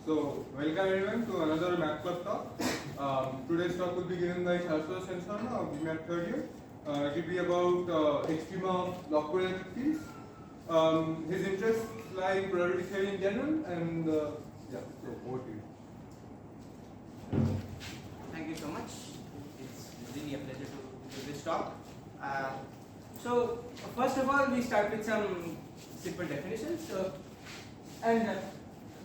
So, welcome everyone to another math club talk. Today's talk will be given by Saraswata Sensarma of the math third year. It will be about Extrema of log-correlated fields. His interests lie in probability theory in general, and yeah, so over to you. Thank you so much. It's really a pleasure to do this talk. So first of all, we start with some simple definitions.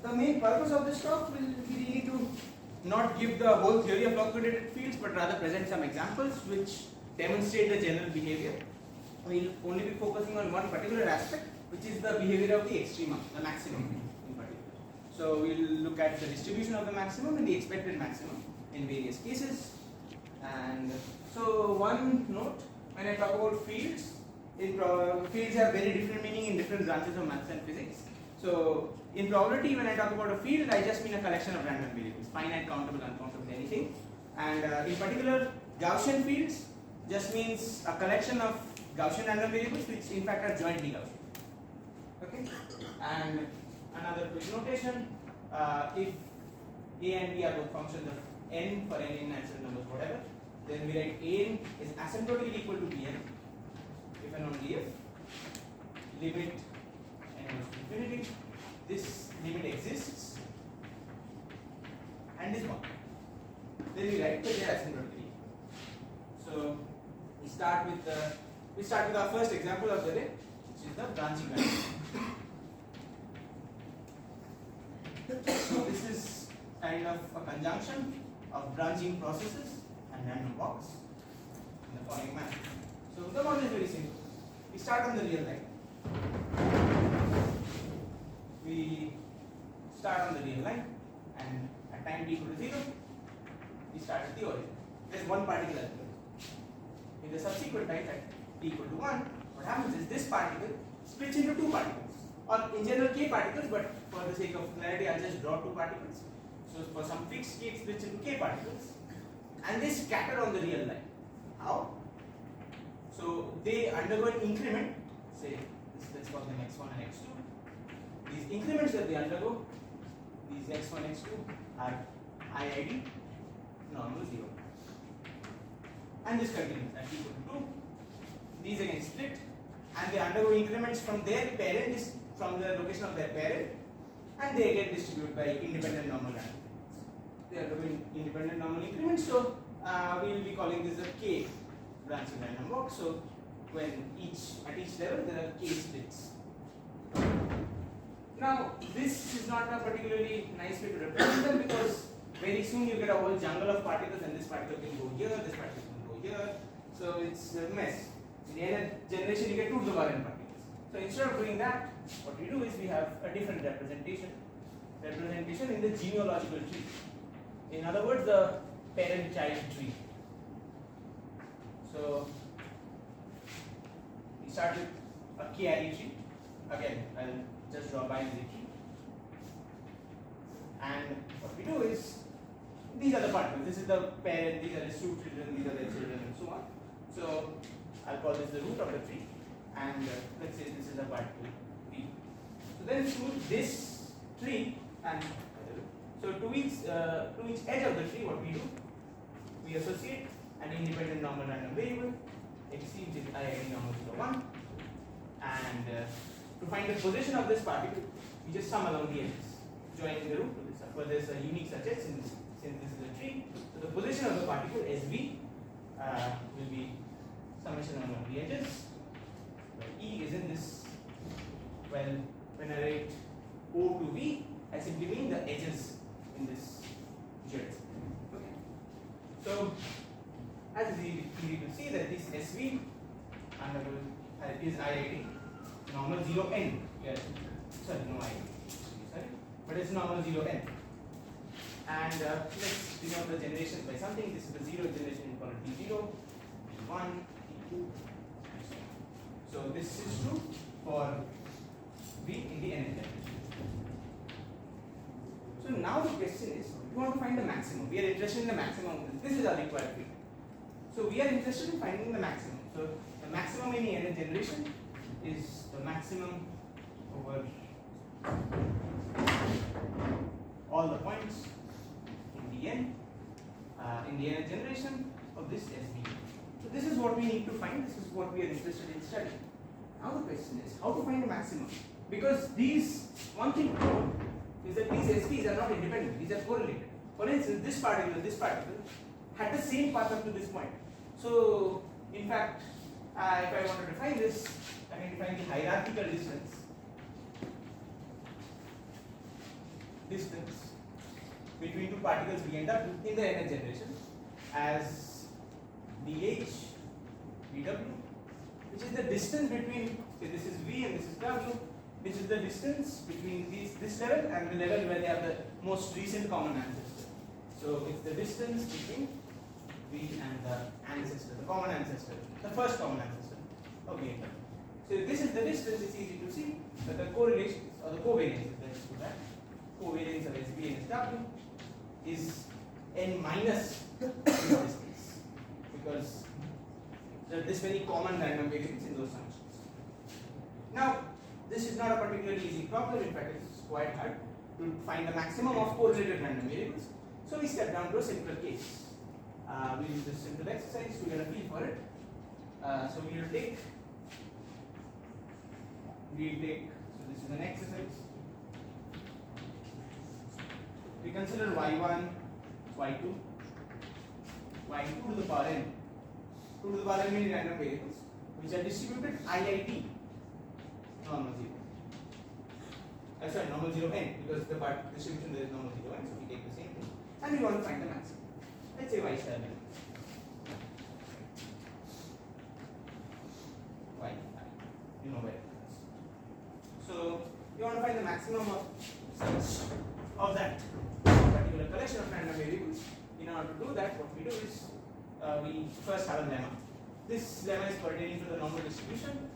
The main purpose of this talk will be really to not give the whole theory of log-correlated fields, but rather present some examples which demonstrate the general behavior. We'll only be focusing on one particular aspect, which is the behavior of the extrema, the maximum in particular. So we'll look at the distribution of the maximum and the expected maximum in various cases. And so one note, when I talk about fields, fields have very different meaning in different branches of maths and physics. So in probability, when I talk about a field, I just mean a collection of random variables, finite, countable, uncountable, anything. And in particular, Gaussian fields just means a collection of Gaussian random variables which in fact are jointly Gaussian. Okay? And another quick notation, if a and b are both functions of n for n in natural numbers, whatever, then we write an is asymptotically equal to bn if and only if limit n goes to infinity, this limit exists and is 1. Then we write that they are asymptotically equal. So we start with our first example of the day, which is the branching value. So this is kind of a conjunction of branching processes and random walks in the following manner. So the model is very simple. We start on the real line. We start on the real line, and at time t equal to 0, we start at the origin. There is one particle at the origin. In the subsequent time at t equal to 1, what happens is this particle splits into two particles, or in general k particles, but for the sake of clarity, I'll just draw two particles. So for some fixed k, it splits into k particles, and they scatter on the real line. How? So they undergo an increment, say let's call them x1 and x2. These increments that they undergo, these x1, x2 are IID, normal 0. And this continues at t equal to 2. These again split, and they undergo increments from their parent, from the location of their parent, and they get distributed by independent normal random. They are doing independent normal increments, so we will be calling this a k branching random walk. So when at each level there are k splits. Now this is not a particularly nice way to represent them, because very soon you get a whole jungle of particles, and this particle can go here, this particle can go here. So it's a mess. In the end generation you get 2 to the power n particles. So instead of doing that, what we do is we have a different representation in the genealogical tree. In other words, the parent-child tree. So we start with a k-array tree. Again, I'll just draw a binary tree. And what we do is, these are the particles. This is the parent, these are the two children, these are the children, and so on. So I'll call this the root of the tree, and let's say this is a particle p. So then through this tree, and so to each edge of the tree, what we do, we associate an independent normal random variable, xc, which is IID normal 0, 1, and to find the position of this particle, we just sum along the edges, joining the root to this. Of course, there is a unique success since this is a tree. So the position of the particle, SV, will be summation along the edges. Well, E is in this. Well, when I write O to V, I simply mean the edges in this jet. Okay. So as is easy to see that this SV is IID normal 0n. Yes. Sorry, no IID. Sorry, but it's normal 0n. And let's denote the generations by something. This is the 0 generation in color T0, T1, T2. So this is true for V in the nth generation. So now the question is, we want to find the maximum. We are interested in the maximum. This is our required field. So we are interested in finding the maximum. So the maximum in the nth generation is the maximum over all the points in the nth generation of this SB. So this is what we need to find. This is what we are interested in studying. Now the question is how to find a maximum, because these one thing to note is that these SPs are not independent; these are correlated. For instance, this particle had the same path up to this point. So in fact, if I want to define this, I can define the hierarchical distance between two particles we end up in the nth generation as dh vw, which is the distance between, say this is v and this is w, which is the distance between this level and the level where they have the most recent common ancestor. So it's the distance between v and the ancestor, the common ancestor, the first common ancestor of v and w. So if this is the distance, it's easy to see that the correlations or the covariance, let's do that, covariance of SB and SW is n minus this distance, because there are this many common random variables in those functions. Now, this is not a particularly easy problem. In fact, it's quite hard to find the maximum of correlated random variables. So we step down to a simpler case. We use this simple exercise to get a feel for it. So we will take. So this is an exercise. We consider y1, y2, y2 to the power n. 2 to the power n many random variables which are distributed IIT normal 0. Sorry, normal 0 n, because the part distribution there is normal 0 n, so we take the same thing and we want to find the maximum. Let's say y star n. Y, you know where it is. So you want to find the maximum of that particular collection of random variables. In order to do that, what we do is we first have a lemma. This lemma is pertaining to the normal distribution.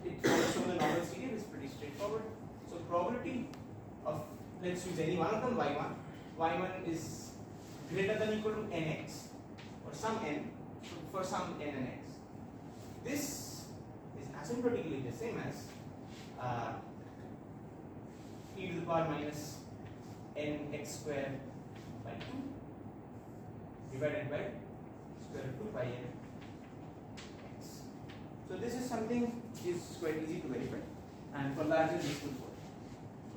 It follows from the normal series. It's pretty straightforward. So probability of, let's use any one of them, y1. Y1 is greater than or equal to nx, or some n, for some n and x. This is asymptotically the same as e to the power minus nx square by 2 divided by square root 2 pi n x. So this is something which is quite easy to verify and for larger useful code.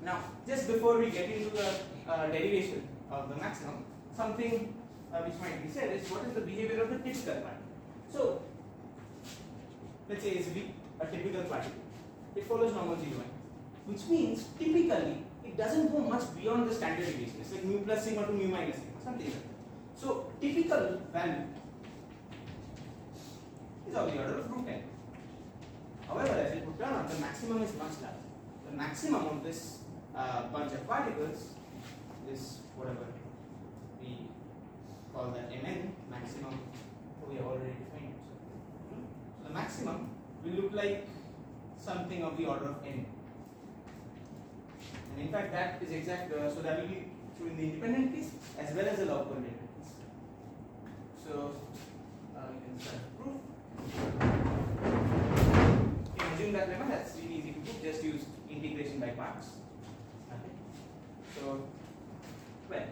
Now, just before we get into the derivation of the maximum, something which might be said is what is the behavior of the typical particle. So let's say it's a typical particle. It follows normal 0 n, which means typically it doesn't go much beyond the standard deviation. It's like mu plus sigma to mu minus sigma, something like that. So typical value is of the order of root n. However, as it would turn out, the maximum is much larger. The maximum of this bunch of particles is whatever we call that Mn, maximum, we have already defined it. So the maximum will look like something of the order of n. And in fact, that is exact, so that will be true in the independent case as well as the log-correlated case. So we can start the proof. You can assume that lemma, that's really easy to prove, just use integration by parts. Okay. So, well,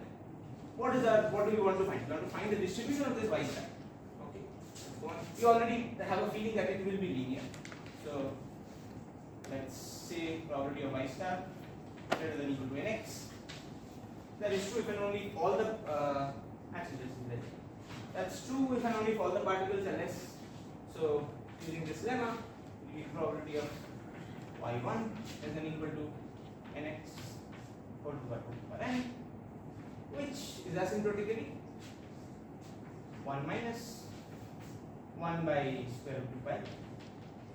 what do we want to find? We want to find the distribution of this y star. Okay. You already have a feeling that it will be linear. So let's say probability of y star greater than or equal to nx. That is true if and only if all the that's true if and only if all the particles are less. So using this lemma, we get probability of y1 less than or equal to nx whole to the power n, which is asymptotically 1 minus 1 by square root 2 pi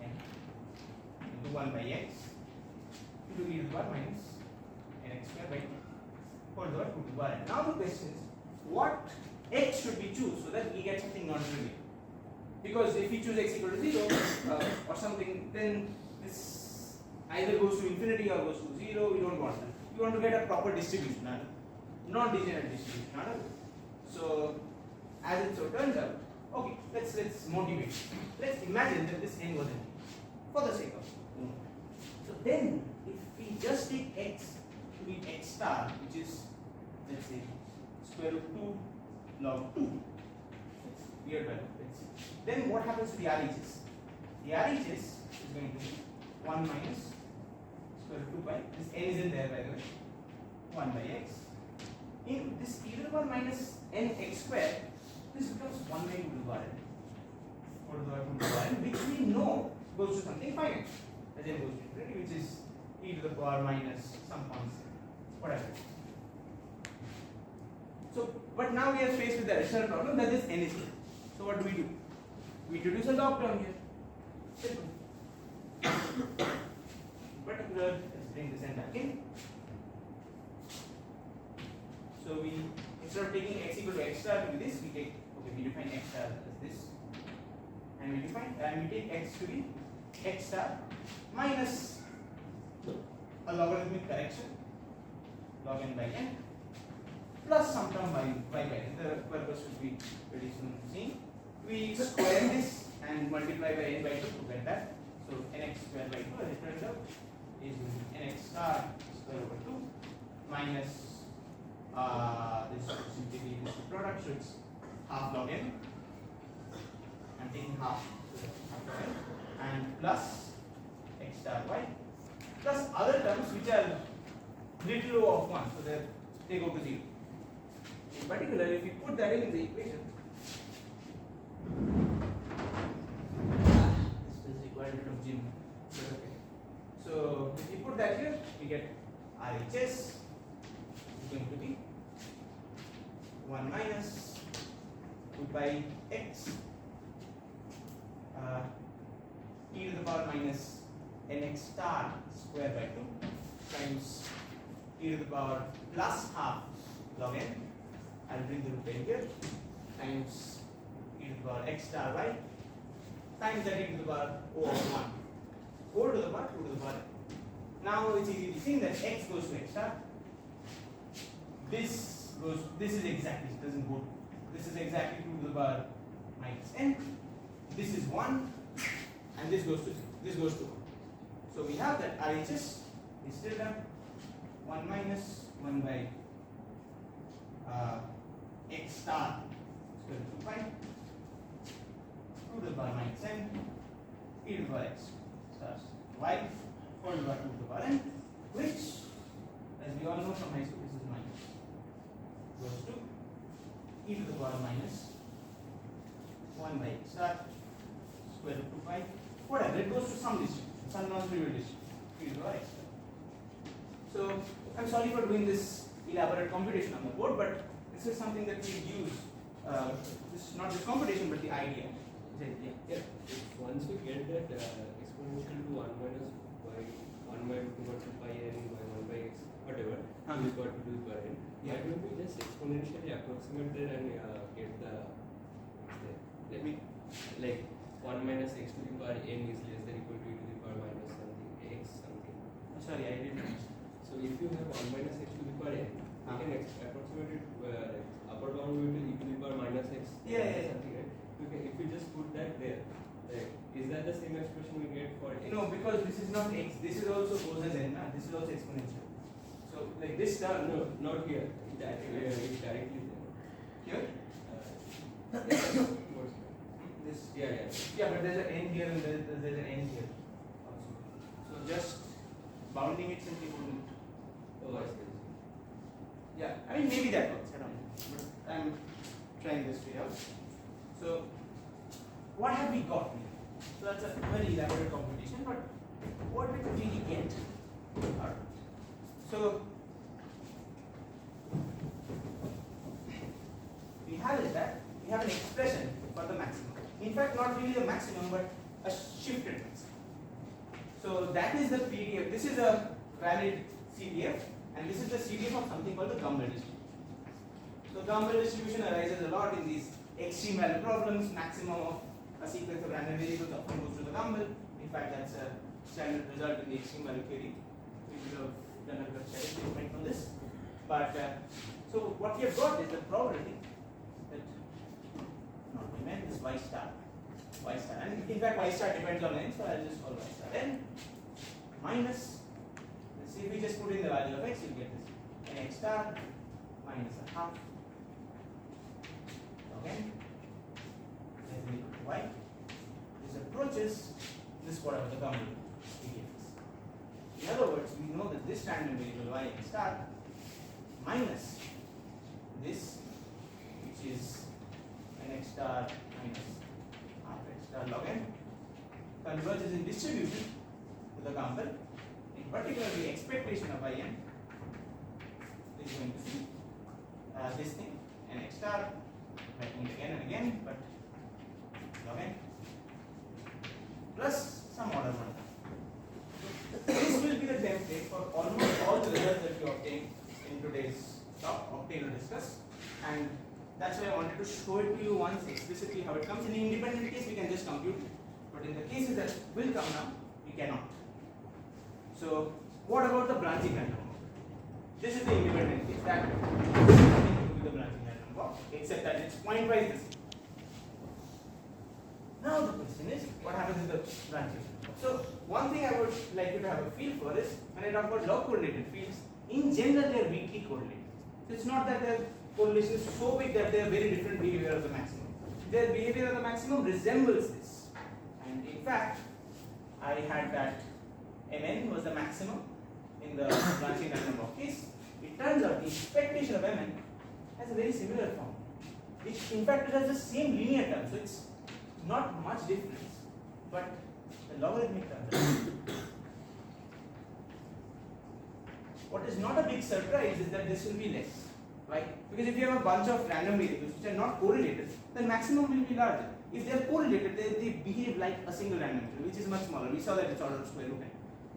n into 1 by x into e to the power minus nx square by 2 whole to the power 2 to the power n. Now the question is, what x should we choose so that we get something non-trivial? Because if we choose x equal to 0 or something, then this either goes to infinity or goes to 0. We don't want that. We want to get a proper distribution, non-degenerate distribution. So as it so turns out, okay, let's motivate. Let's imagine that this n was n for the sake of it. So then, if we just take x to be x star, which is let's say square root 2 log 2. It's weird value. Let's see. Then what happens to the RHS? The RHS is going to be 1 minus square root 2 pi. This n is in there by the way. 1 by x. In this e to the power minus n x square, this becomes 1 by 2 to the power n. 4 to the power 2 to the power n, which we know goes to something finite. As in goes to infinity, which is e to the power minus some constant, whatever. So, but now we are faced with the additional problem that this n is here. So what do? We introduce a log term here. Simple. Particular, let's bring this n back in. So we, instead of taking x equal to x star to be this, we take, okay, we define x star as this. And we take x to be x star minus a logarithmic correction, log n by n, plus some term y by n. The purpose will be pretty soon seen. We square this and multiply by n by 2 to get that. So nx square by 2, as it turns out, is nx star square over 2 minus this should simply be this product, so it's half log n. I'm taking half, so half log n, and plus x star y, plus other terms which are little o of 1, so they go to 0. In particular, if you put that in the equation, this is required a bit of gym, but okay. So if you put that here, we get RHS is going to be 1 minus 2 pi x e to the power minus nx star square by 2 times e to the power plus half log n. I'll bring the root in here times e to the power x star y times that e to the power o of 1 whole to the power 2 to the power n. Now it's easy to see that x goes to x star. This is exactly, it doesn't go, this is exactly 2 to the power minus n. This is 1 and this goes to 0. This goes to 1. So we have that RHS is still done 1 minus 1 by x star square root 2 pi 2 to the power minus n e to the power x star y whole to the power 2 to the power n, which, as we all know from high school, this is minus, goes to e to the power minus 1 by x star square root 2 pi, whatever, it goes to some distribution, some non-trivial distribution, e to the power x star. So, I'm sorry for doing this elaborate computation on the board, but this is something that we use, this is not this computation, but the idea. Yeah. Once we get that exponential to 1 minus y, 1 by 2 over 2 pi n by 1 by x, whatever, we got to do by n. Why don't we just exponentially approximate there and get the, like 1 minus x to the power n is less than equal to e to the power minus something, x something. Sorry, I didn't know. So if you have 1 minus x to the power n, you can approximate it like upper bound will be e to the power minus x something, right? You can, if you just put that there, like, is that the same expression we get for x? No, because this is not x, this is also goes as n, this is also exponential. So, like this term, No, not here. It's directly there. here? This, Yeah, but there's an n here and there's an n here also. So just bounding it simply wouldn't. Oh, I see. Yeah, I mean maybe that works. I don't know, but I'm trying this way out. So what have we got here? So that's a very elaborate computation, but what did we really get? Alright. So we have is that we have an expression for the maximum. In fact, not really the maximum, but a shifted maximum. So that is the PDF. This is a valid CDF, and this is the CDF of something called the Gumbel distribution. So Gumbel distribution arises a lot in these extreme value problems. Maximum of a sequence of random variables often goes to the Gumbel. In fact, that's a standard result in the extreme value theory. We should have done a bit of statement on this. But so what we have got is the probability that not we meant is y star, and in fact y star depends on n, so I'll just call y star n minus. Let's see if we just put in the value of x, you'll get this n x star minus a half log n is equal to y. This approaches this whatever the boundary is. In other words, we know that this random variable y n star minus this, which is n x star minus half x star log n, converges in distribution to the counter. In particular, the expectation of in is going to be this thing, n x star, writing it again and again, but log n plus some order 1. This will be the template for almost all the results that you obtain in today's talk, obtain or discuss, and that's why I wanted to show it to you once explicitly how it comes. In the independent case, we can just compute it, but in the cases that will come now, we cannot. So, what about the branching random walk? This is the independent case that nothing to do with the branching random walk, except that it's pointwise the same. Now the question is, what happens in the branching? So, one thing I would like you to have a feel for is, when I talk about log-correlated fields, in general they are weakly correlated. So, it's not that their correlation is so big that they have very different behavior of the maximum. Their behavior of the maximum resembles this. And in fact, I had that Mn was the maximum in the branching random walk case. It turns out the expectation of Mn has a very similar form, which in fact it has the same linear term, so it's not much difference, but the logarithmic term. What is not a big surprise is that this will be less, right? Because if you have a bunch of random variables which are not correlated, then maximum will be larger. If they are correlated, they behave like a single random variable, which is much smaller. We saw that it's order of square root n.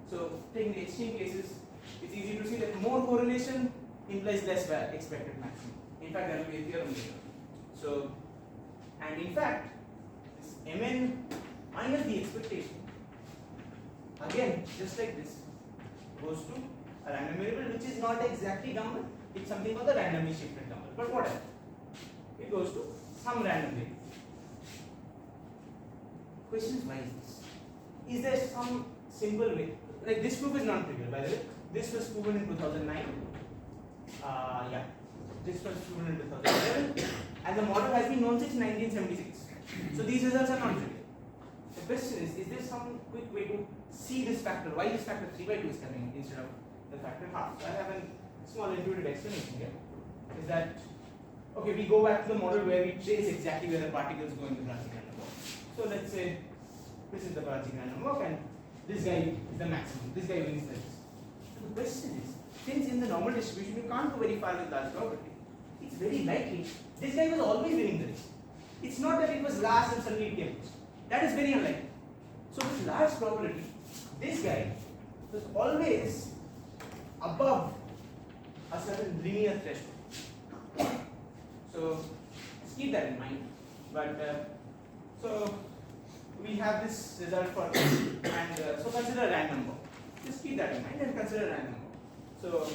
So, taking the extreme cases, it's easy to see that more correlation implies less expected maximum. In fact, there will be a theorem later. So, and in fact, this Mn minus the expectation, again, just like this, goes to a random variable which is not exactly number, it's something called the randomly shifted number, but whatever. It goes to some random variable. Question is, why is this? Is there some simple way? Like this proof is non-trivial, by the way. This was proven in 2009. Yeah, this was proven in 2011, and the model has been known since 1976. So these results are non-trivial. The question is there some quick way to see this factor? Why this factor 3 by 2 is coming instead of the factor half? So I have a small intuitive explanation here. Is that okay? We go back to the model where we trace exactly where the particles go in the branching random walk. So let's say this is the branching random walk, and this guy is the maximum. This guy wins this. So the question is, since in the normal distribution you can't go very far with large probability, it's very likely this guy was always winning the race. It's not that it was last and suddenly it came first. That is very unlikely. So with large probability, this guy was always above a certain linear threshold. So just keep that in mind. But so we have this result for and so consider random walk. Just keep that in mind and consider random walk. So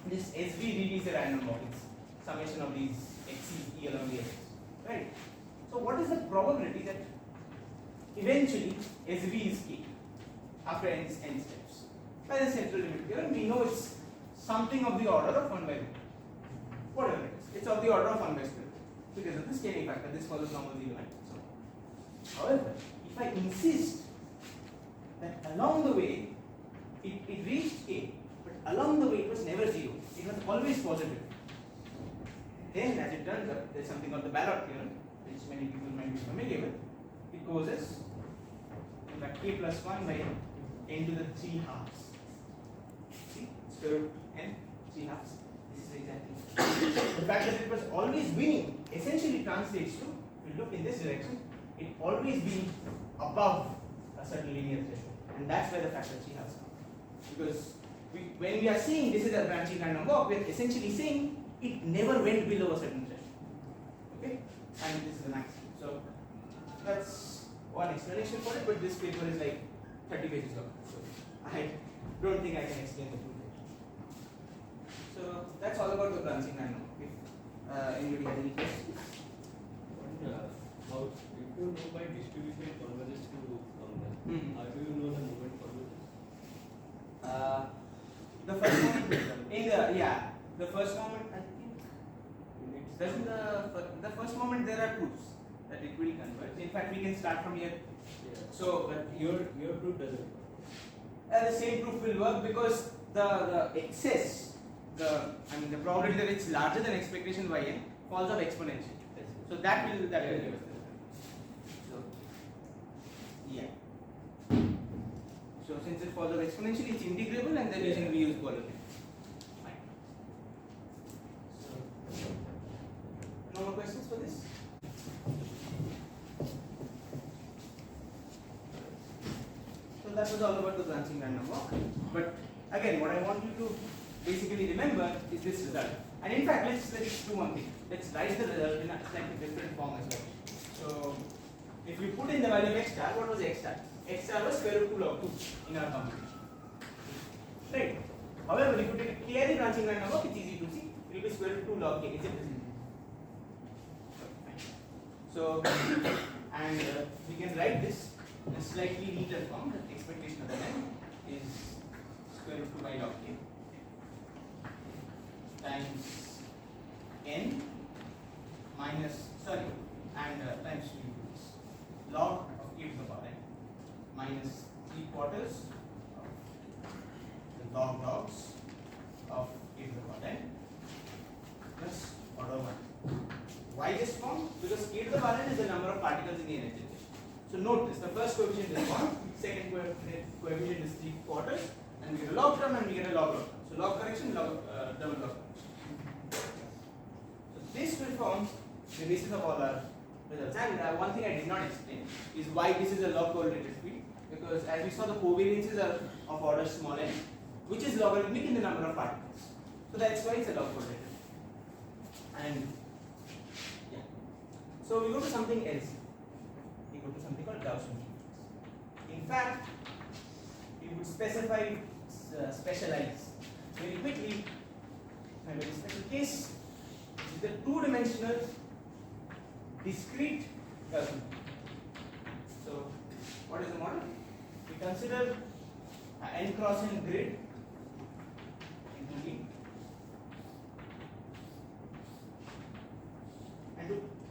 this SVDD is a random walk. It's summation of these x's e along the axis, right? So what is the probability that eventually SV is k after n steps? By the central limit theorem, we know it's something of the order of 1 by root. Whatever it is, it's of the order of 1 by square root because of the scaling factor. This follows normal 0 and so on. However, if I insist that along the way it reached k, but along the way it was never 0, it was always positive, then as it turns out, there's something called the Ballot theorem, which many people might be familiar with. It goes as in fact k plus 1 by n to the 3 halves. See, square root n 3 halves. This is exactly the fact that it was always winning essentially translates to, if you look in this direction, it always being above a certain linear threshold, and that's where the factor 3 halves come. Because when we are saying this is a branching random walk, we are essentially saying it never went below a certain threshold. Okay, and this is the maximum. So that's one explanation for it, but this paper is like 30 pages long, so I don't think I can explain the full picture. So that's all about the branching random walk. If anybody has any questions. How if you know by distribution converges to counter, how do you know the moment converges? The first one in the the first moment, I think, doesn't the first moment there are proofs that it will converge. In fact, we can start from here. Yeah. So, but your proof doesn't work. The same proof will work because the excess, the probability that it's larger than expectation by n falls off exponentially. So that will give us the result. So yeah. So since it falls off exponentially, it's integrable, and then we use polar limits. Fine. So no more questions for this? So that was all about the branching random walk. But again, what I want you to basically remember is this result. And in fact, let's do one thing. Let's write the result in a slightly different form as well. So if we put in the value of x star, what was x star? X star was square root 2 log 2 in our computation. Right? However, if you take a clearly branching random walk, it's easy to see. It will be square root 2 log k. Is it? So, and we can write this in a slightly neater form. The expectation of the n is square root 2 by log k times n minus, and times log of k to the power n minus 3/4 of the log dogs of k to the power n plus order 1. Why this form? Because k to the power n is the number of particles in the energy distribution. So note this, the first coefficient is 1, second coefficient is 3/4, and we get a log term and we get a log term. So log correction, double log correction. So this will form the basis of all our results. And one thing I did not explain is why this is a log-correlated field. Because as we saw, the covariances are of order small n, which is logarithmic in the number of particles. So that's why it's a log-correlated. And yeah, so we go to something else. We go to something called Gaussian Processes. In fact, we would specialize very quickly. A very special case is the two-dimensional discrete Gaussian. So, what is the model? We consider an n cross n grid into V,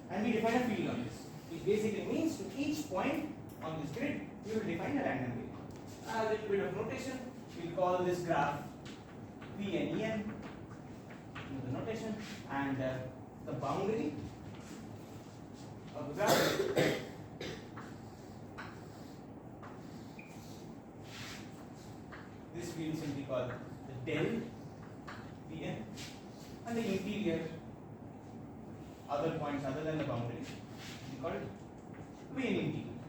and we define a field on this, which basically means to each point on this grid we will define a random variable. A little bit of notation. We'll call this graph V and En, the notation, and the boundary of the graph this we will simply call the del Vn, and the interior other points other than the boundary we call it Vn interior.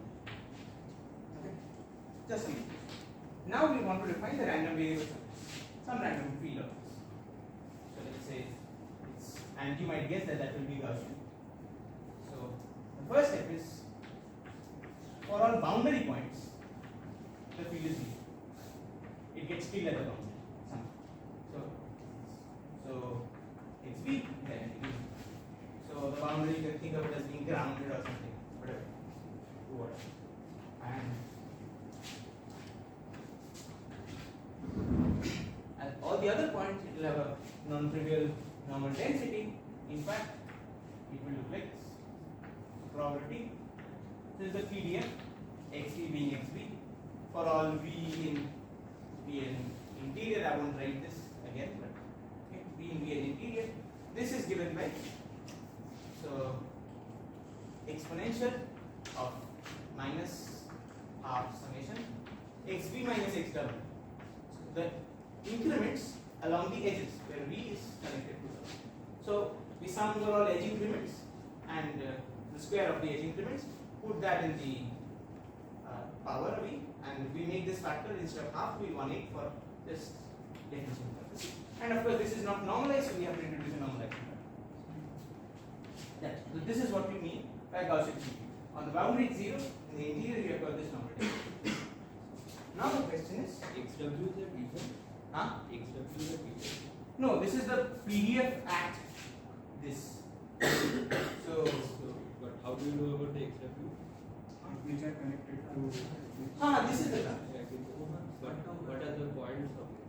Okay, just a minute. Now we want to define the random variable, some random field of this. So let's say it's, and you might guess that will be Gaussian. So the first step is, for all boundary points, the field is 0. It gets filled at the boundary somehow. So it's V, then it is. So the boundary, you can think of it as being grounded or something, whatever. And at all the other points, it will have a non-trivial normal density. In fact, it will look like this. Probability. This is the PDF, xv being xv. For all v in interior, I won't write this again, but okay, v in interior. This is given by exponential of minus half summation xv minus x double. So the increments along the edges where v is connected to the. So we sum over all edge increments and the square of the edge increments, put that in the power v, and we make this factor instead of half, we 1/8 for this definition purpose. And of course, this is not normalized, so we have to introduce a normalization. So this is what we mean by Gaussian field. On the boundary it's 0, in the interior we have got this normalization. Now the question is, XW is a region? huh? XW is a region? No, this is the PDF at this. So but how do you know about the XW? Which are connected to which? this is the graph. But what are the points of it?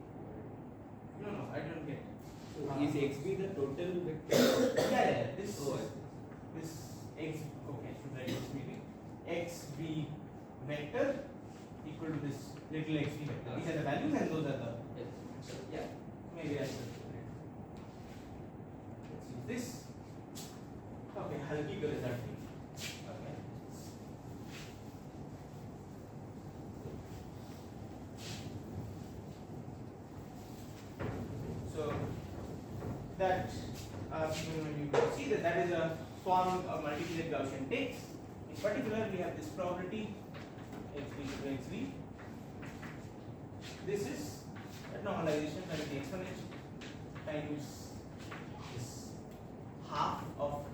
No, I don't get it. So is xb the total vector? Yeah. This Oh, this x. Okay, I should write this meaning. Xb vector equal to this little xb vector. These are the values and those are the. yes. Yeah. Maybe I should. Let's use this. Okay, halki ka result. Okay. So that you can see that is a form of multiplicative Gaussian takes. In particular, we have this probability xb to xb. This is a normalization by the exponential times this half of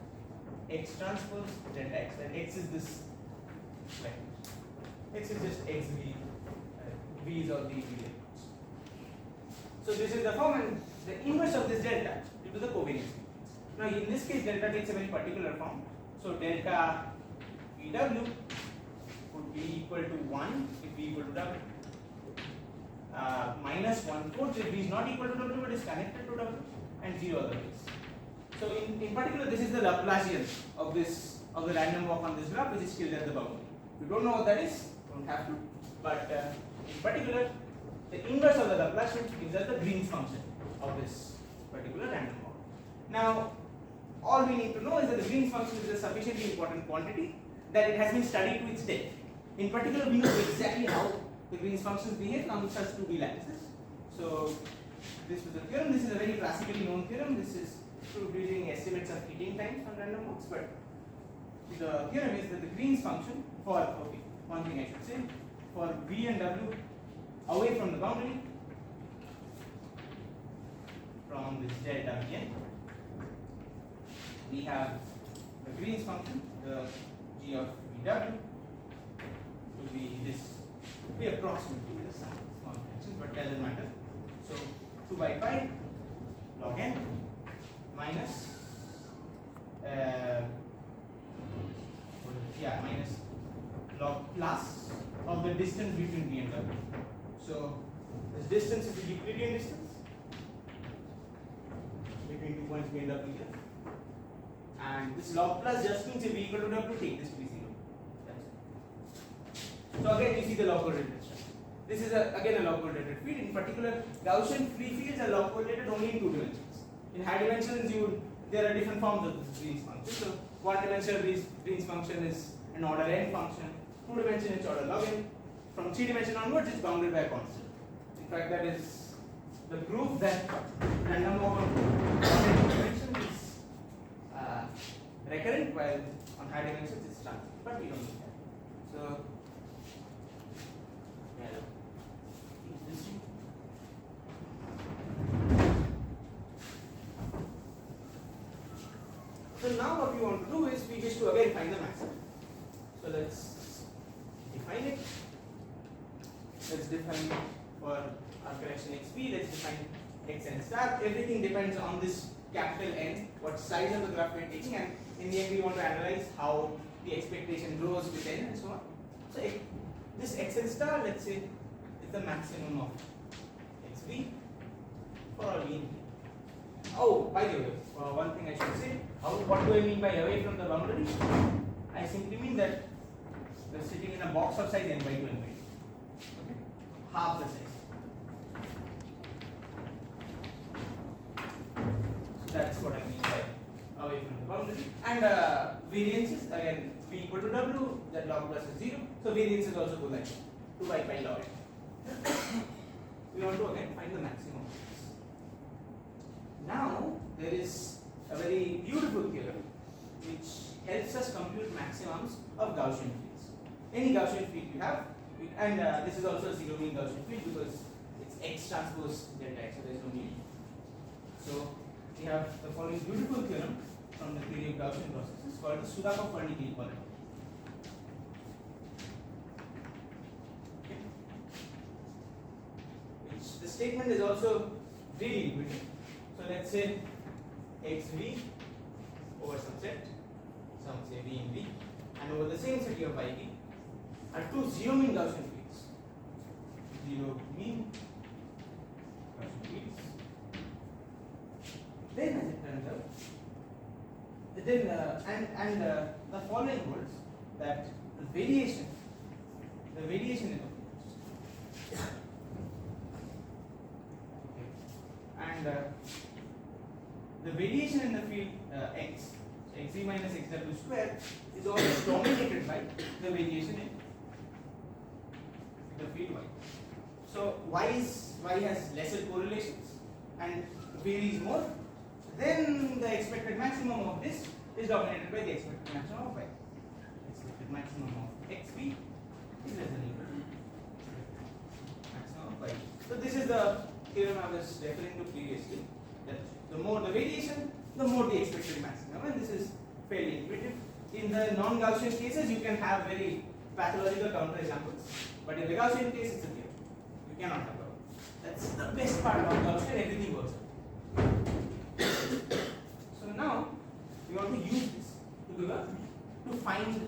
x transpose delta x, where x is this vector. X is just xv, v is all the variables. So this is the form, and the inverse of this delta due to the covariance. Now in this case, delta takes a very particular form. So delta VW would be equal to 1 if v equal to W. Minus 1/4 if v is not equal to W but is connected to W, and 0 otherwise. So in particular, this is the Laplacian of the random walk on this graph, which is still at the boundary. If you don't know what that is, don't have to. But in particular, the inverse of the Laplacian gives us the Green's function of this particular random walk. Now, all we need to know is that the Green's function is a sufficiently important quantity that it has been studied to its depth. In particular, we know exactly how the Green's functions behave on such 2D lattices. So this was a theorem. This is a very classically known theorem. This is proved using estimates of heating times on random walks. But the theorem is that the Green's function for, okay, one thing I should say, for V and W away from the boundary, from this delta Vn, we have the Green's function, the g of Vw, to be this, be approximately the sum, small fractions, but doesn't matter. So 2 by pi log n minus minus log plus of the distance between V and W. So this distance is the Euclidean distance between 2 points V and W here. And this log plus just means if V equal to W, take this to be 0. So again you see the log-correlated structure. This is again a log-correlated field. In particular, Gaussian free fields are log-correlated only in 2 dimensions. In high dimensions, there are different forms of this Green's function. So 1 dimensional Green's function is an order n function. 2 dimension it's order log n. From 3 dimension onwards, it's bounded by a constant. In fact, that is the proof that random walk on 2 dimension is recurrent, while on high dimensions it's transient. But we don't need that. So So now what we want to do is we wish to again find the maximum. So let's define it. Let's define for our correction xp, let's define xn star. Everything depends on this capital N, what size of the graph we are taking, and in the end we want to analyze how the expectation grows with n and so on. So this xn star, let's say, is the maximum of xv for all v. Oh, by the way, one thing I should say, what do I mean by away from the boundary? I simply mean that we're sitting in a box of size n by 2 n by 2. Okay? Half the size. So that's what I mean by away from the boundary. And variances, again, v equal to w, that log plus is 0. So variances also go like 2 by pi log n. We want to again find the maximum. Now, there is a very beautiful theorem which helps us compute maximums of Gaussian fields. Any Gaussian field you have, and this is also a zero mean Gaussian field because it's x transpose delta x, so there is no mean. So, we have the following beautiful theorem from the theory of Gaussian processes called the Sudakov-Fernique inequality. Okay. Which the statement is also really intuitive. So let's say xv over some set, some say v in v, and over the same set of yv are two zero mean Gaussian fields. Zero mean Gaussian fields then as it turns out, the following holds, that the variation in the field, and the variation in the field x, so xv minus xw square, is always dominated by the variation in the field y. So y has lesser correlations and varies more, then the expected maximum of this is dominated by the expected maximum of y. Expected maximum of xv is less than equal to maximum of y. So this is the theorem I was referring to previously, that the more the variation, the more the expected maximum, and this is fairly intuitive. In the non-Gaussian cases, you can have very pathological counterexamples, but in the Gaussian case, it's a theorem. You cannot have that. That's the best part about Gaussian, everything works out. So now, we want to use this to find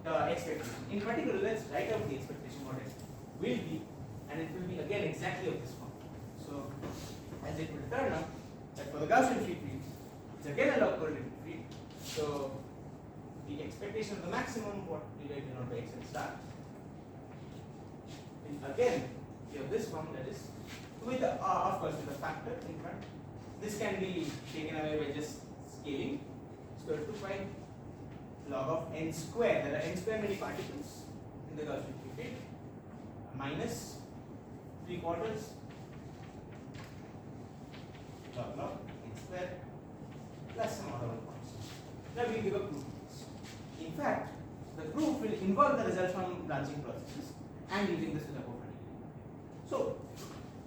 the expectation. In particular, let's write out the expectation what it will be, and it will be again exactly of this form. So, as it will turn out, that for the Gaussian field, it's again a log-correlated field. So, the expectation of the maximum, what derived denoted by x and star, is again of this form, that is with the of course with a factor in front. This can be taken away by just scaling square root of 2 pi log of n square. There are n square many particles in the Gaussian field, minus 3/4 log n square plus some other points. Now we will give a proof. In fact, the proof will involve the result from branching processes and using the Sudakov-Fernique. So,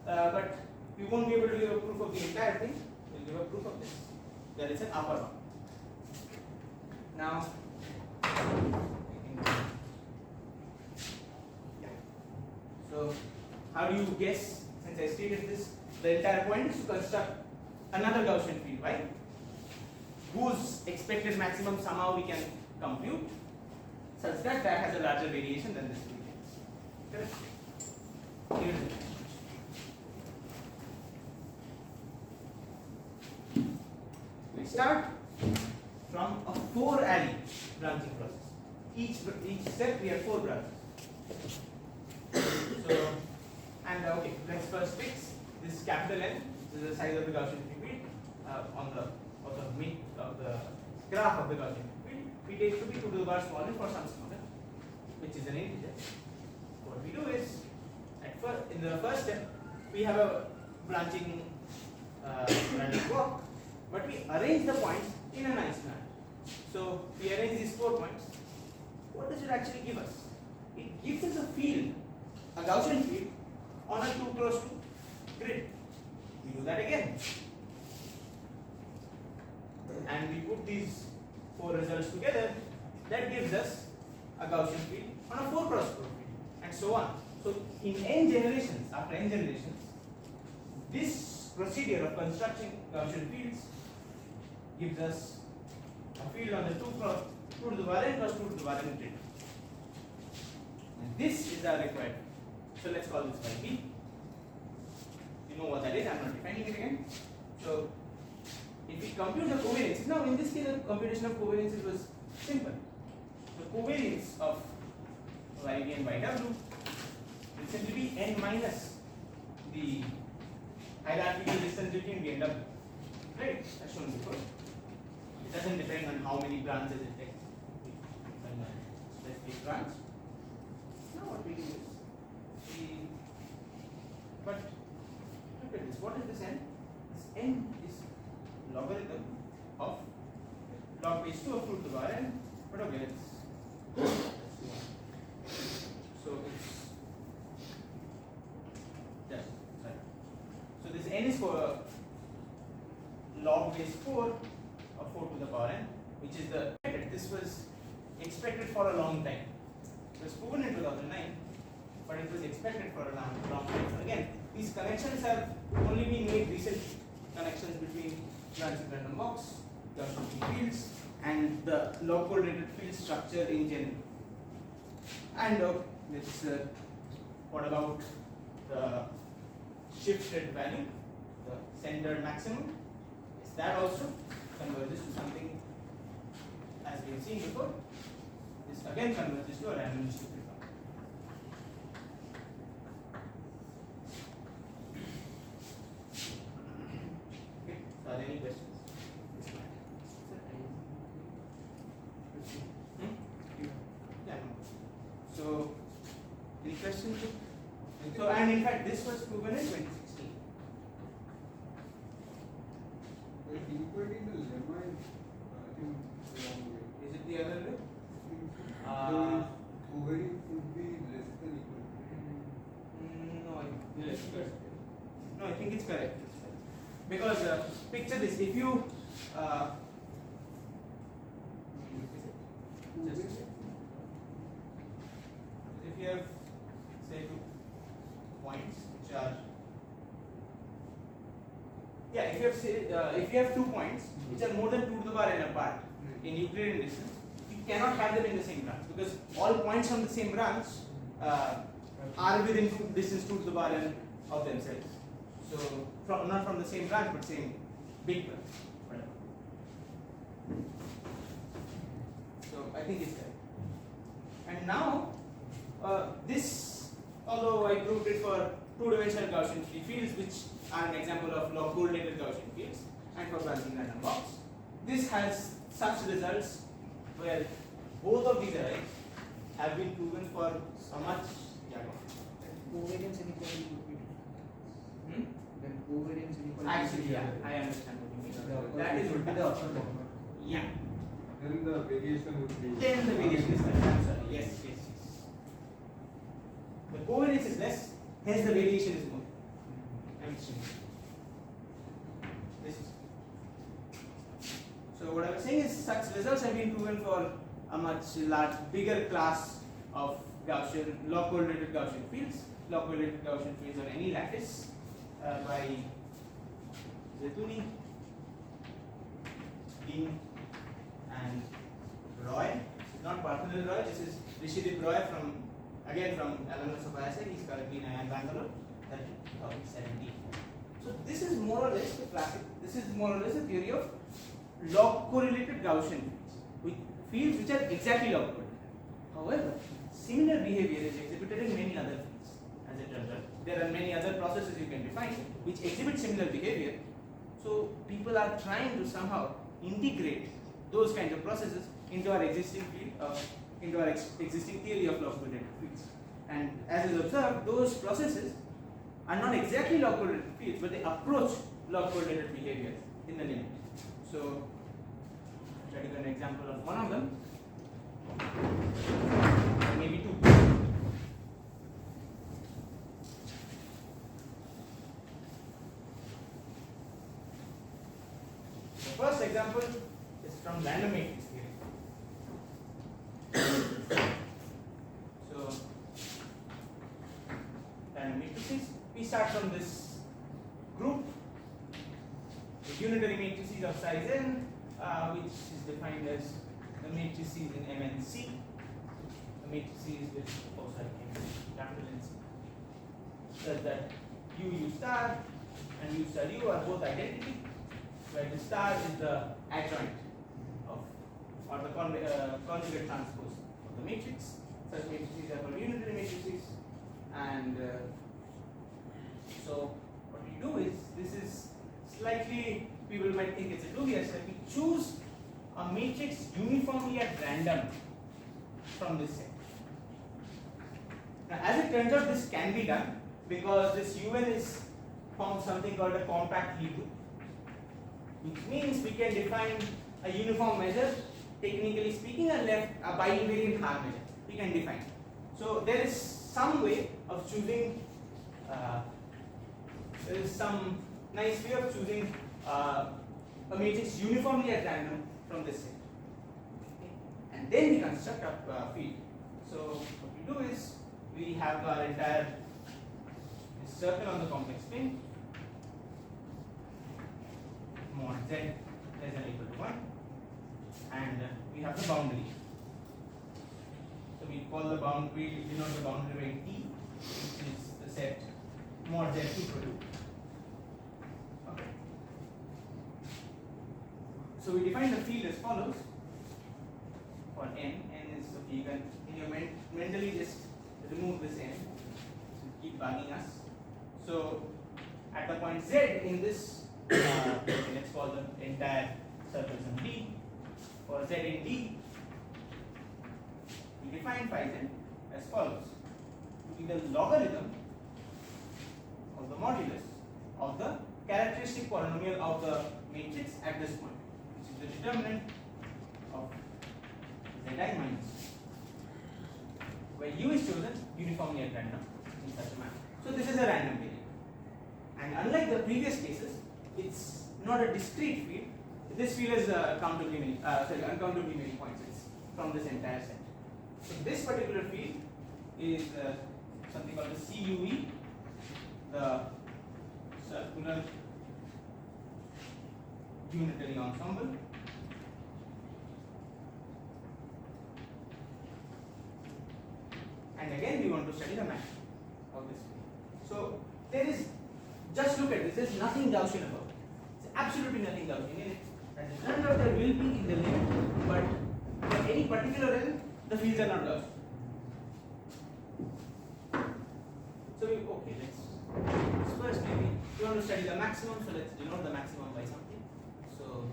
but we won't be able to give a proof of the entire thing. We'll give a proof of this. There is an upper one. Now, so how do you guess? Since I stated this, the entire point is to construct another Gaussian field, right? Whose expected maximum somehow we can compute such that that has a larger variation than this field. Correct? Here is it. We start from a 4-alley branching process. Each step we have 4 branches. So, and okay, let's first fix this capital N. This is the size of the Gaussian field on the mid of the graph of the Gaussian field. We take to be 2 to the power small n for some smaller, which is an integer. What we do is, in the first step, we have a branching walk, but we arrange the points in a nice manner. So we arrange these 4 points. What does it actually give us? It gives us a field, a Gaussian field, on a 2x2 grid. We do that again. And we put these 4 results together. That gives us a Gaussian field on a 4x4 field, and so on. So in n generations, after n generations, this procedure of constructing Gaussian fields gives us a field on the 2 to the power n plus 2 to the power n grid. And this is our required. So let's call this by B. You know what that is, I'm not defining it again. So if we compute the covariances, now in this case the computation of covariances was simple. The covariance of yv and yw will simply be n minus the hierarchical distance between v and w. Right? As shown before. It doesn't depend on how many branches it takes. Specific branch. Now what we do is but look at this. What is this n? This n is logarithm of log base 2 of 2 to the power n. But okay, let's so it's yes, sorry. So this n is for log base 4 of 4 to the power n, which is the this was expected for a long time. It was proven in 2009, but it was expected for a long time. So again, these connections have only been made recently. Connections between branching random walks, Gaussian fields, and the log-correlated field structure in general. And let's what about the shifted value, the centered maximum? Yes, that also converges to something as we have seen before. This again converges to a random distributed form. Okay, so are there any questions? Yeah, no. So, any questions? So, and in fact, this was proven in 2016. But inequality in the lemma is, I think, wrong way. Is it the other way? The covariance would be less than equal. No, I think it's correct. Because picture this: if you if you have say 2 points which are if you have 2 points which are more than 2 to the power n apart in Euclidean distance, you cannot have them in the same branch because all points from the same branch are within distance 2 to the power n of themselves. So not from the same branch but same big branch. Whatever. So I think it's correct. And now this, although I proved it for 2-dimensional Gaussian free fields, which are an example of log-correlated Gaussian fields, and for branching random box, this has such results where both of these arrays have been proven for a much Covariance inequality would be different. Then covariance inequality. Actually, yeah, I understand what you mean. That is would be the upper limit. yeah. Then the variation would be. Then the variation is correct. I'm sorry. Yes. The covariance is less, hence the variation is more. This is. So what I was saying is such results have been proven for a much bigger class of Gaussian log-correlated Gaussian fields. Log-correlated Gaussian fields on any lattice by Zetuni, Dean, and Roy. Not Bartholomew Roy. This is Rishidip Roy from alumnus of ISI. He's currently in Bangalore. That is 2017. So this is more or less the classic. This is more or less a theory of log-correlated Gaussian fields which are exactly log-correlated. However, similar behavior is exhibited in many other fields. As it turns out, there are many other processes you can define which exhibit similar behavior. So people are trying to somehow integrate those kinds of processes into our existing field, into our existing theory of log-correlated fields. And as is observed, those processes are not exactly log-correlated fields, but they approach log-correlated behavior in the limit. So, I'll try to give an example of one of them, maybe 2. The first example is from random matrix theory. So, random matrices. We start from this group, the unitary matrices of size n, which is defined as the matrices in M and C, the matrices with capital N C, such that U star and U star U are both identity, where the star is the adjoint of, or the conjugate transpose of the matrix. Such matrices are called unitary matrices, and so what we do is, this is slightly, people might think it's a dubious, that we choose a matrix uniformly at random from this set. Now as it turns out, this can be done because this UN is forms something called a compact Hebrew, which means we can define a uniform measure, technically speaking, a bivariant Haar measure. We can define. So there is some way of choosing. There is some nice way of choosing a matrix uniformly at random from this set. Okay. And then we construct a field. So what we do is we have our entire this circle on the complex plane, mod z less than or equal to 1, and we have the boundary. So we call the boundary, we denote the boundary by T, which is the set mod z equal to. Okay. So we define the field as follows for n. N is, okay, you can in your mentally just remove this n, so keep bugging us. So at the point z in this, let's call the entire circle some d. For z in d, we define phi z as follows: to be the logarithm of the modulus of the characteristic polynomial of the matrix at this point, which is the determinant of zi minus, where u is chosen uniformly at random in such a manner. So this is a random variable, and unlike the previous cases, it's not a discrete field. This field is uncountably many points. It's from this entire set. So this particular field is something called the CUE, the circular unitary ensemble. And again, we want to study the maximum of this field. So there is, just look at this. There is nothing Gaussian about it. It's absolutely nothing Gaussian in it. As it turns out, there will be in the limit, but for any particular L, the fields are not Gaussian. So okay, let's first maybe we want to study the maximum. So let's denote the maximum by something. So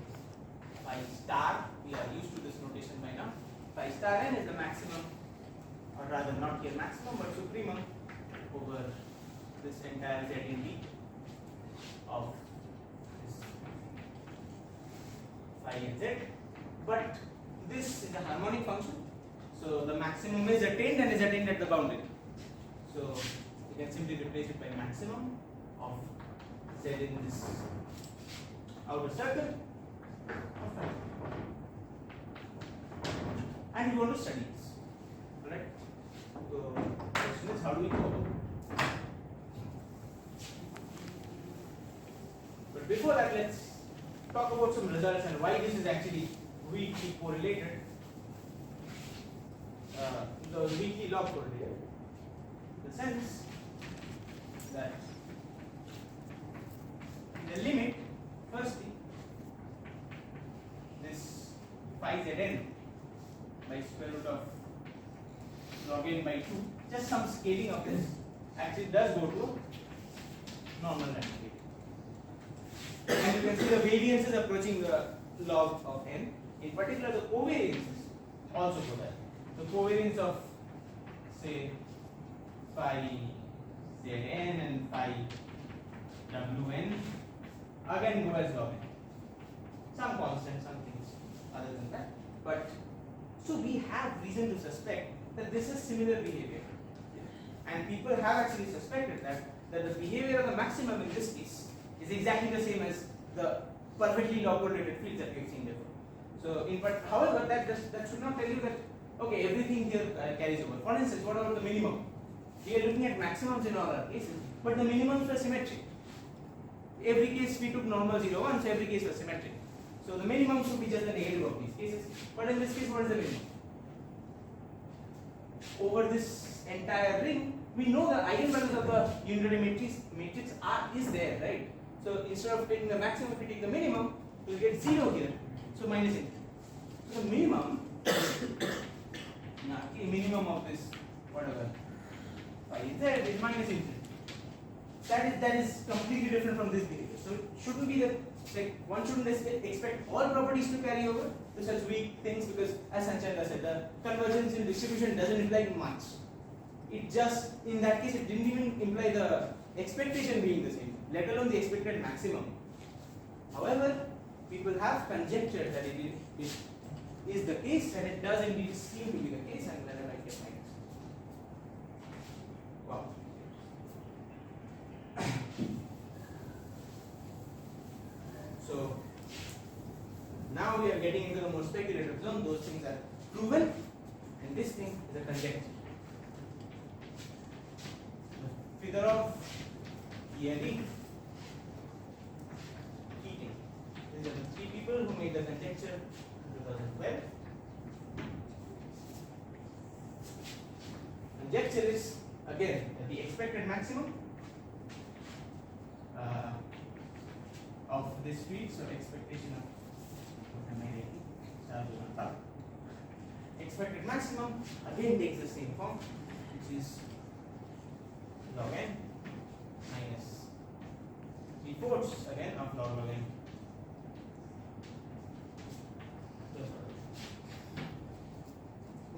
phi star, we are used to this notation by now. Phi star n is the maximum, or rather not here maximum, but supremum over this entire z in D of this phi and z. But this is a harmonic function, so the maximum is attained and is attained at the boundary. So you can simply replace it by maximum of z in this outer circle of phi. And we want to study this. Alright? So the question is, how do we go about it? But before that, let's talk about some results and why this is actually weakly correlated. The weakly log correlated. In the sense that in the limit, firstly, this phi zn by square root of log n by 2, just some scaling of this, actually does go to a normal random variable. And you can see the variance is approaching the log of n. In particular, the covariances also go there. The covariance of, say, phi zn and phi wn again go as log n. Some constant, some things other than that. But so we have reason to suspect that this is similar behavior. And people have actually suspected that the behavior of the maximum in this case is exactly the same as the perfectly log correlated fields that we have seen before. So, however, that should not tell you that okay, everything here carries over. For instance, what about the minimum? We are looking at maximums in all our cases, but the minimums were symmetric. Every case we took normal 0, 1, so every case was symmetric. So the minimum should be just the negative of these cases. But in this case, what is the minimum? Over this entire ring, we know the eigenvalues of the unitary matrix is there, right? So instead of taking the maximum, if we take the minimum, we will get 0 here. So minus infinity. So the minimum, minimum of this whatever phi z is minus infinity. That is completely different from this behavior. So it shouldn't be that, like, one shouldn't expect all properties to carry over to such weak things, because as Sanchanda said, the convergence in distribution doesn't imply much. It just, in that case, it didn't even imply the expectation being the same, let alone the expected maximum. However, people have conjectured that it is the case, and it does indeed seem to be the case, and then I get minus. Wow. So now we are getting into the more speculative zone. Those things are proven, and this thing is a conjecture. Fedorov, Keating. These are the 3 people who made the conjecture in 2012. Conjecture is again that the expected maximum of this field, so expectation of tau. Expected maximum again takes the same form, which is log n minus 3/4 again of log n.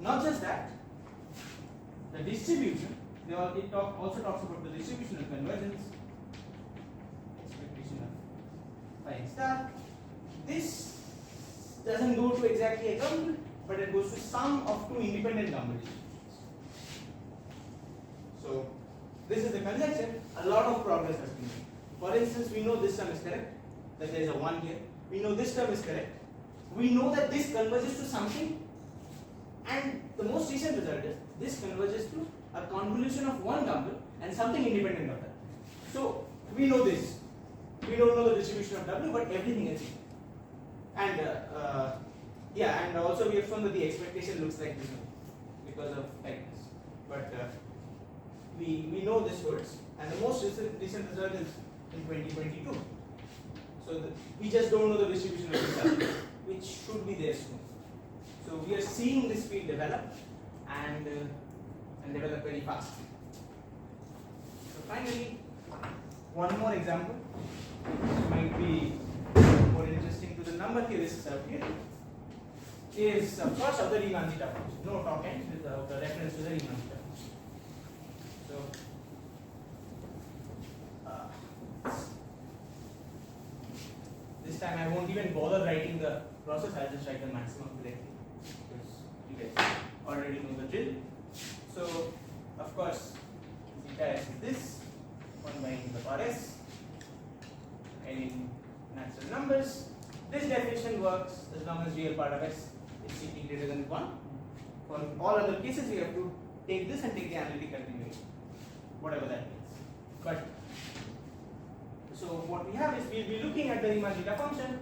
Not just that, the distribution, also talks about the distribution of convergence, expectation of phi star. This doesn't go to exactly a gumbel, but it goes to sum of two independent gumbel distributions. So this is the conjecture. A lot of progress has been made. For instance, we know this term is correct, that there is a 1 here. We know this term is correct. We know that this converges to something, and the most recent result is this converges to a convolution of one gumbel and something independent of that. So we know this. We don't know the distribution of W, but everything is equal. And and also we have shown that the expectation looks like this because of tightness. But we know this holds, and the most recent result is in 2022. So we just don't know the distribution of this W, which should be there soon. So we are seeing this field develop and develop very fast. So finally, one more example, which might be more interesting to the number theorists out here, is of course of the Riemann zeta function. No talk end with the reference to the Riemann zeta function. So this time I won't even bother writing the process. I'll just write the maximum directly, because you guys already know the drill. So of course zeta s is this 1 by n to the power s, and in natural numbers this definition works as long as real part of s is CP greater than 1. For all other cases you have to take this and take the analytic continuation, whatever that means. But so what we have is we'll be looking at the Riemann zeta function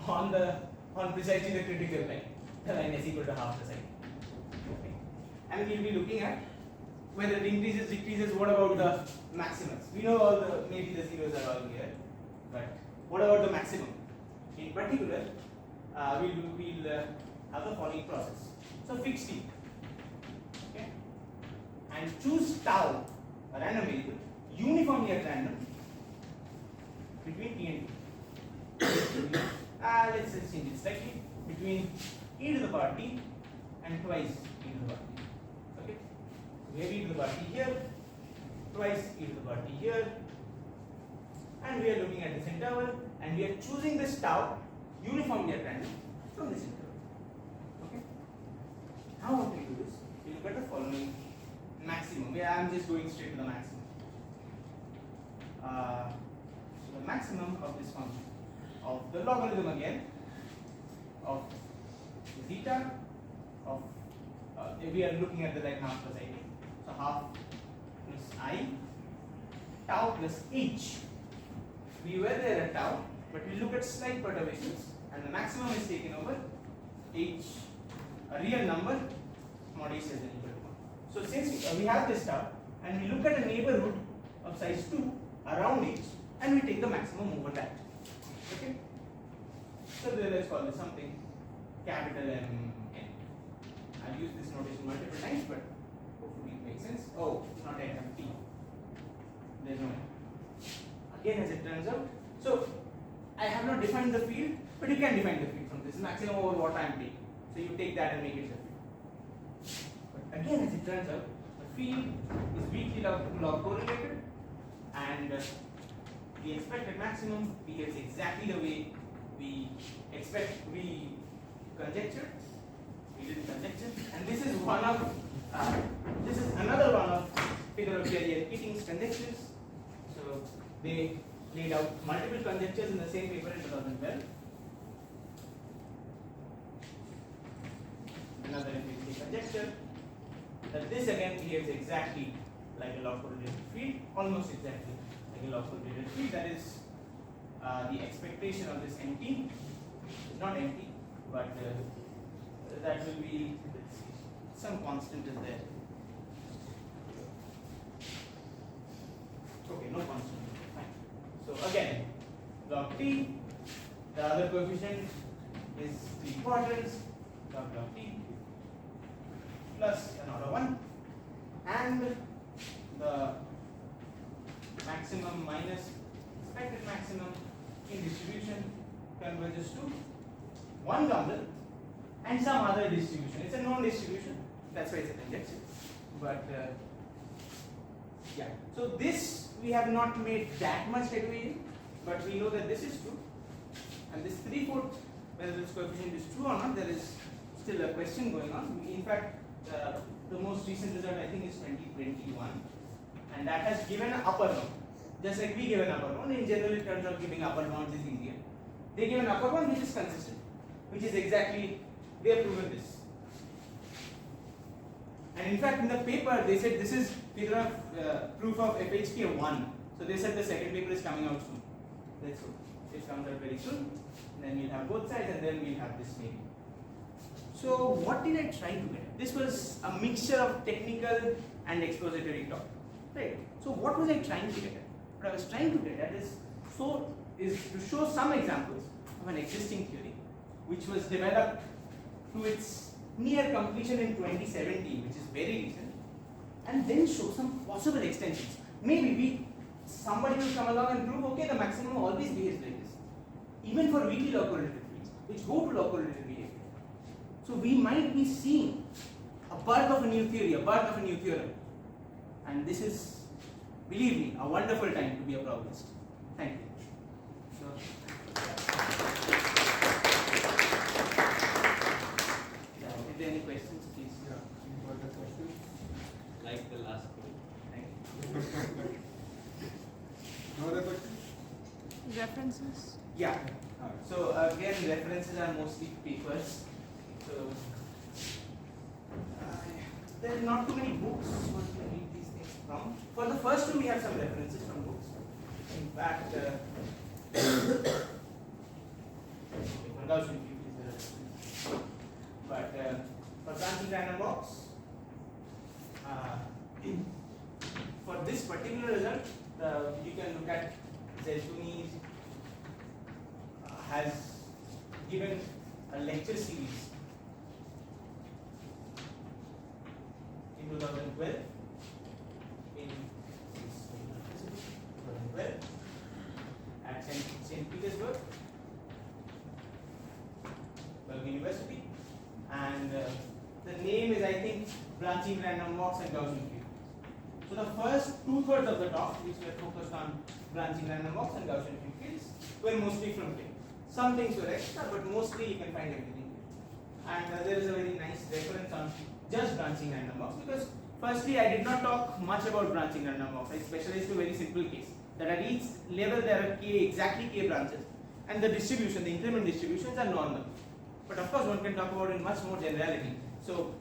on precisely the critical line, the line is equal to half the cycle. Okay. And we'll be looking at whether it increases, decreases. What about the maximums? We know all the, maybe the zeros are all here, but what about the maximum? In particular, we'll have the following process. So fix t, okay, and choose tau, a random variable, uniformly at random between t and t. Let's just change it slightly, between e to the power t and twice e to the power t. Okay, we have e to the power t here, twice e to the power t here, and we are looking at this interval, and we are choosing this tau uniformly at random from this interval. Okay, how do we do this? We look at the following maximum. I am just going straight to the maximum. So the maximum of this function, of the logarithm again, of zeta, of we are looking at the like half plus I. So half plus I, tau plus h. We were there at tau, but we look at slight perturbations, and the maximum is taken over h, a real number, mod h is equal to 1. So since we have this tau, and we look at a neighborhood of size 2 around h, and we take the maximum over that. Okay. So let's call this something capital M n. I've used this notation multiple times, but hopefully it makes sense. Oh, not n, t. There's no n. Again, as it turns out, so I have not defined the field, but you can define the field from this maximum over what I am taking. So you take that and make it the field. But again, as it turns out, the field is weakly log-correlated, and the expected maximum behaves exactly the way we conjectured. We did conjecture, and this is another one of Philadelphia and Keating's conjectures. So they laid out multiple conjectures in the same paper in 2012. Another empirical conjecture that this again behaves exactly like a log-correlated field, almost exactly like a log-correlated field. That is the expectation of this empty is not empty, but that will be, let's see, some constant is there. Okay, no constant. Fine. So again, log t, the other coefficient is 3 quadrants log log t plus an order 1, and the maximum minus expected maximum in distribution converges to one bundle and some other distribution. It's a known distribution, that's why it's a conjecture. But yeah, so this we have not made that much headway in, but we know that this is true. And this 3/4, whether this coefficient is true or not, there is still a question going on. In fact, the most recent result I think is 2021, and that has given an upper bound. Just like we give an upper bound, in general it turns out giving upper bounds is easier. They give an upper bound which is consistent, which is exactly, they have proven this. And in fact, in the paper they said this is figure of proof of FHK 1. So they said the second paper is coming out soon. Let's hope it comes out very soon. And then we'll have both sides, and then we'll have this maybe. So what did I try to get? This was a mixture of technical and expository talk, right? So what was I trying to get at? What I was trying to get at is to show some examples of an existing theory which was developed to its near completion in 2017, which is very recent, and then show some possible extensions. Maybe somebody will come along and prove, okay, the maximum always behaves like this, even for weakly log-correlated fields, which go to log-correlated behavior. So we might be seeing a birth of a new theory, a birth of a new theorem, and this is, believe me, a wonderful time to be a probabilist. Thank you. So, if there are any questions, please. Yeah, any further questions? Like the last one. Thank you. No other questions? References? Yeah. So again, references are mostly papers. So there are not too many books one can read these things from. For the first two, we have some references from books. In fact, for Gaussian is the reference. But for branching random walks, for this particular result, you can look at Zeltuni has given a lecture series in 2012 at St. Petersburg, University, and the name is, I think, branching random walks and Gaussian fields. So the first 2/3 of the talk, which were focused on branching random walks and Gaussian fields, were mostly from K. Some things were extra, but mostly you can find everything here. And there is a very nice reference on just branching random walks, because firstly I did not talk much about branching random walks. I specialized to a very simple case, that at each level there are exactly k branches, and the distribution, the increment distributions are normal. But of course one can talk about it in much more generality. So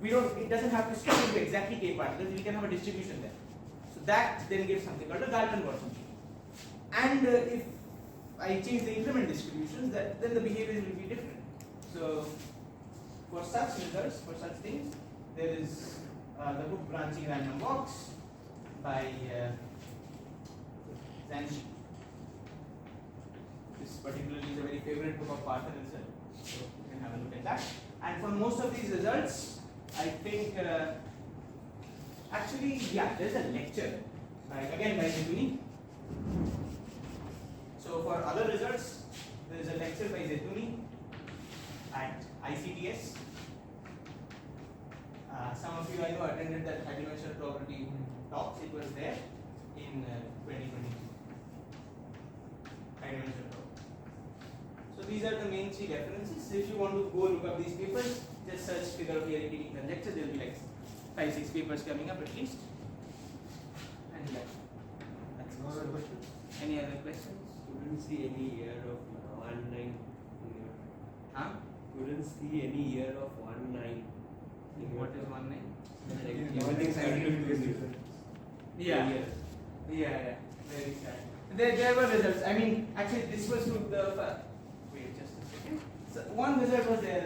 it doesn't have to stick into exactly k particles, we can have a distribution there. So that then gives something called a Galton-Watson. And if I change the increment distributions, then the behaviors will be different. So for such results, for such things, there is the book Branching Random Walks by Zanchi. This particularly is a very favorite book of Partner himself, so you can have a look at that. And for most of these results, I think actually, yeah, there is a lecture by Zeltuni. So for other results, there is a lecture by Zeltuni at ICTS. Some of you I know attended that high-dimensional probability talks. It was there in 2022. High-dimensional probability. So these are the main 3 references. If you want to go look up these papers, just search figure of irritating conjecture. There will be like 5-6 papers coming up at least. And yeah, that's No other questions? Any other questions? Couldn't see any year of 19 in your. Huh? Couldn't see any year of 19. What is 1 name? Everything scientific. Yeah. Years. Yeah. Very sad. There were results. I mean, actually, this was to the. Wait, just a second. So one result was there,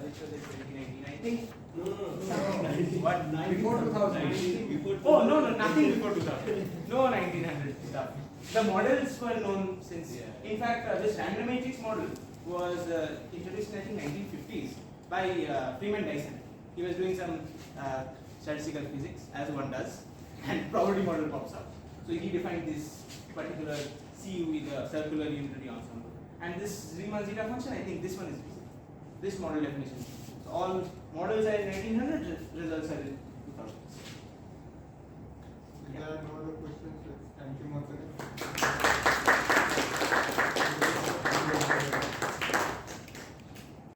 which was in 2019. I think. No. What? Before 2000. Before Oh no, nothing before 2000. No 1900 stuff. The models were known since. Yeah. In fact, this random matrix model was introduced in I think 1950s by Freeman Dyson. He was doing some statistical physics, as one does, and probability model pops up. So he defined this particular C with a circular unitary ensemble. And this Riemann zeta function, I think this one is recent. This model definition. So all models are in 1900, results are in 2000s. There are no other questions. Thank you once again.